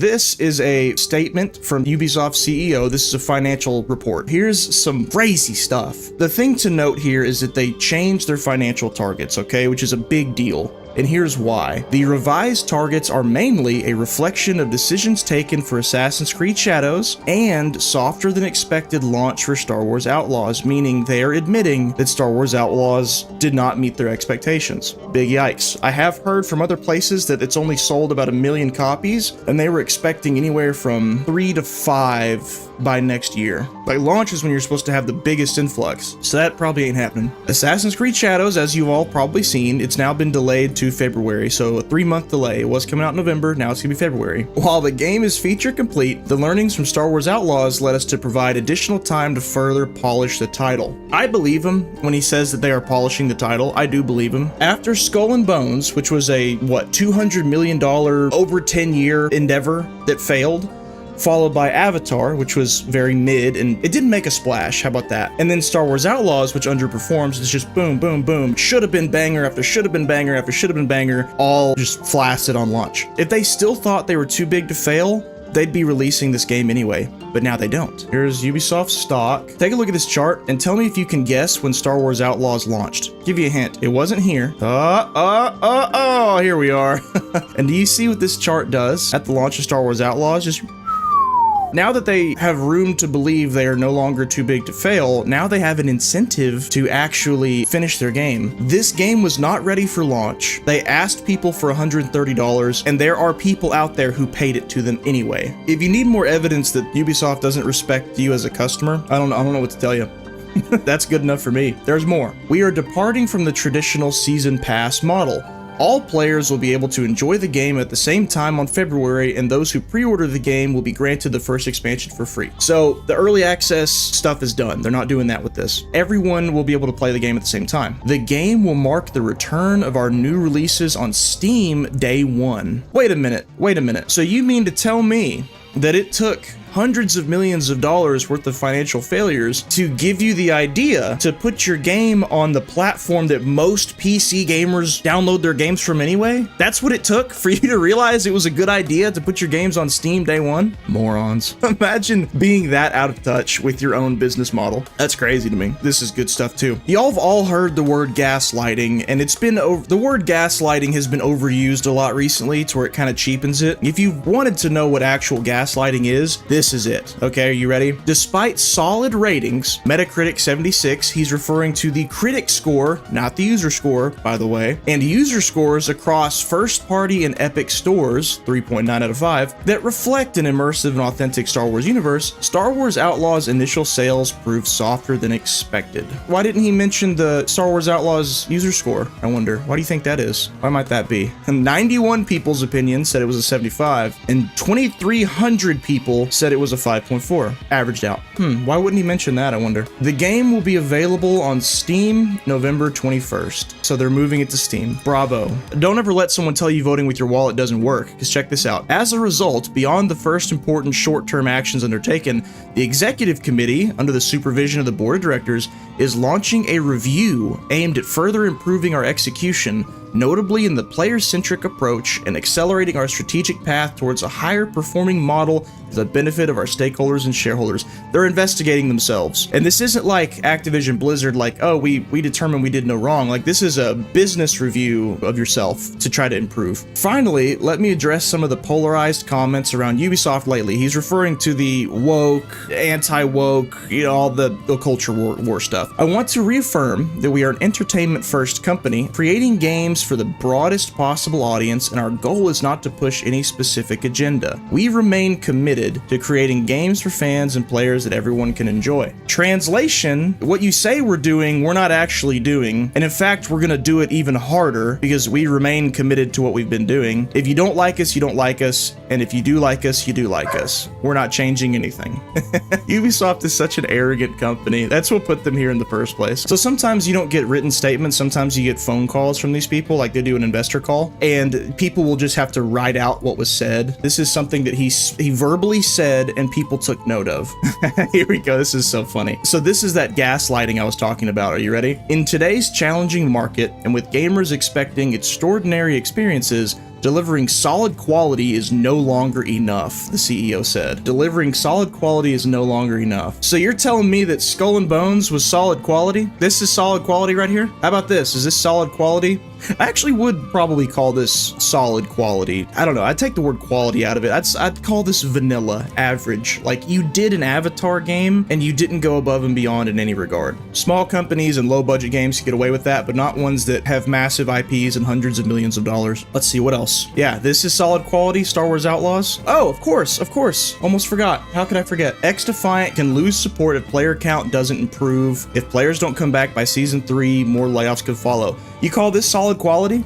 This is a statement from Ubisoft CEO. This is a financial report. Here's some crazy stuff. The thing to note here is that they changed their financial targets, okay, which is a big deal. And here's why. The revised targets are mainly a reflection of decisions taken for Assassin's Creed Shadows and softer than expected launch for Star Wars Outlaws, meaning they are admitting that Star Wars Outlaws did not meet their expectations. Big yikes. I have heard from other places that it's only sold about 1 million copies, and they were expecting anywhere from 3 to 5 by next year. Like, launch is when you're supposed to have the biggest influx, so that probably ain't happening. Assassin's Creed Shadows, as you've all probably seen, it's now been delayed to February, so a 3-month delay. It was coming out in November, now it's gonna be February. While the game is feature complete, the learnings from Star Wars Outlaws led us to provide additional time to further polish the title. I believe him when he says that they are polishing the title. I do believe him. After Skull and Bones, which was a, $200 million over 10-year endeavor that failed, followed by Avatar, which was very mid, and it didn't make a splash. How about that? And then Star Wars Outlaws, which underperforms, is just boom, boom, boom. Should have been banger after should have been banger after should have been banger, all just flaccid on launch. If they still thought they were too big to fail, they'd be releasing this game anyway, but now they don't. Here's Ubisoft stock. Take a look at this chart and tell me if you can guess when Star Wars Outlaws launched. Give you a hint. It wasn't here. Here we are. And do you see what this chart does at the launch of Star Wars Outlaws? Just now that they have room to believe they are no longer too big to fail, now they have an incentive to actually finish their game. This game was not ready for launch. They asked people for $130, and there are people out there who paid it to them anyway. If you need more evidence that Ubisoft doesn't respect you as a customer, I don't know what to tell you. That's good enough for me. There's more. We are departing from the traditional season pass model. All players will be able to enjoy the game at the same time on February, and those who pre-order the game will be granted the first expansion for free. So the early access stuff is done. They're not doing that with this. Everyone will be able to play the game at the same time. The game will mark the return of our new releases on Steam day 1. Wait a minute. So you mean to tell me that it took hundreds of millions of dollars worth of financial failures to give you the idea to put your game on the platform that most PC gamers download their games from anyway? That's what it took for you to realize it was a good idea to put your games on Steam day 1? Morons. Imagine being that out of touch with your own business model. That's crazy to me. This is good stuff too. Y'all have all heard the word gaslighting, and the word gaslighting has been overused a lot recently to where it kind of cheapens it. If you wanted to know what actual gaslighting is, this is it. Okay, are you ready? Despite solid ratings, Metacritic 76, he's referring to the critic score, not the user score, by the way, and user scores across first-party and Epic stores, 3.9 out of 5, that reflect an immersive and authentic Star Wars universe. Star Wars Outlaws initial sales proved softer than expected. Why didn't he mention the Star Wars Outlaws user score? I wonder. Why do you think that is? Why might that be? And 91 people's opinion said it was a 75, and 2,300 people said it was a 5.4, averaged out. Why wouldn't he mention that, I wonder? The game will be available on Steam November 21st, so they're moving it to Steam. Bravo. Don't ever let someone tell you voting with your wallet doesn't work, because check this out. As a result, beyond the first important short-term actions undertaken, the Executive Committee, under the supervision of the Board of Directors, is launching a review aimed at further improving our execution, notably in the player-centric approach and accelerating our strategic path towards a higher performing model for the benefit of our stakeholders and shareholders. They're investigating themselves. And this isn't like Activision Blizzard, like, oh, we determined we did no wrong. Like, this is a business review of yourself to try to improve. Finally, let me address some of the polarized comments around Ubisoft lately. He's referring to the woke, anti-woke, all the culture war stuff. I want to reaffirm that we are an entertainment-first company, creating games for the broadest possible audience, and our goal is not to push any specific agenda. We remain committed to creating games for fans and players that everyone can enjoy. Translation, what you say we're doing, we're not actually doing, and in fact, we're gonna do it even harder because we remain committed to what we've been doing. If you don't like us, you don't like us, and if you do like us, you do like us. We're not changing anything. Ubisoft is such an arrogant company. That's what put them here in the first place. So sometimes you don't get written statements, sometimes you get phone calls from these people, like they do an investor call, and people will just have to write out what was said. This is something that he verbally said and people took note of. Here we go. This is so funny. So this is that gaslighting I was talking about. Are you ready? In today's challenging market, and with gamers expecting extraordinary experiences, Delivering solid quality is no longer enough, the CEO said. Delivering solid quality is no longer enough. So you're telling me that Skull and Bones was solid quality? This is solid quality right here? How about this? Is this solid quality? I actually would probably call this solid quality. I don't know. I'd take the word quality out of it. I'd call this vanilla, average. Like, you did an Avatar game and you didn't go above and beyond in any regard. Small companies and low budget games get away with that, but not ones that have massive IPs and hundreds of millions of dollars. Let's see, what else? Yeah, this is solid quality, Star Wars Outlaws. Oh, of course. Almost forgot. How could I forget? X-Defiant can lose support if player count doesn't improve. If players don't come back by Season 3, more layoffs could follow. You call this solid quality?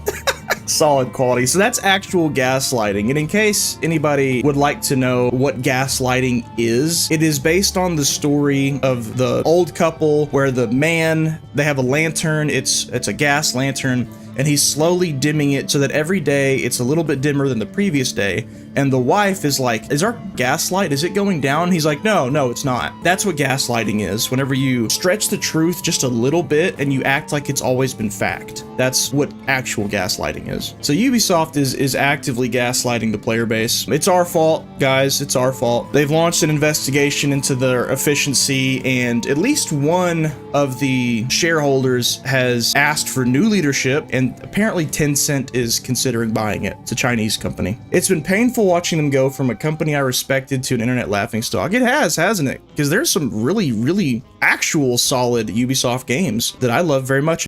Solid quality. So that's actual gaslighting. And in case anybody would like to know what gaslighting is, it is based on the story of the old couple where the man, they have a lantern, it's a gas lantern, and he's slowly dimming it so that every day it's a little bit dimmer than the previous day. And the wife is like, is our gaslight, is it going down? He's like, no, it's not. That's what gaslighting is. Whenever you stretch the truth just a little bit and you act like it's always been fact. That's what actual gaslighting is. So Ubisoft is actively gaslighting the player base. It's our fault, guys. It's our fault. They've launched an investigation into their efficiency, and at least one of the shareholders has asked for new leadership, and apparently Tencent is considering buying it. It's a Chinese company. It's been painful watching them go from a company I respected to an internet laughingstock. It has, hasn't it? Because there's some really, really actual solid Ubisoft games that I love very much.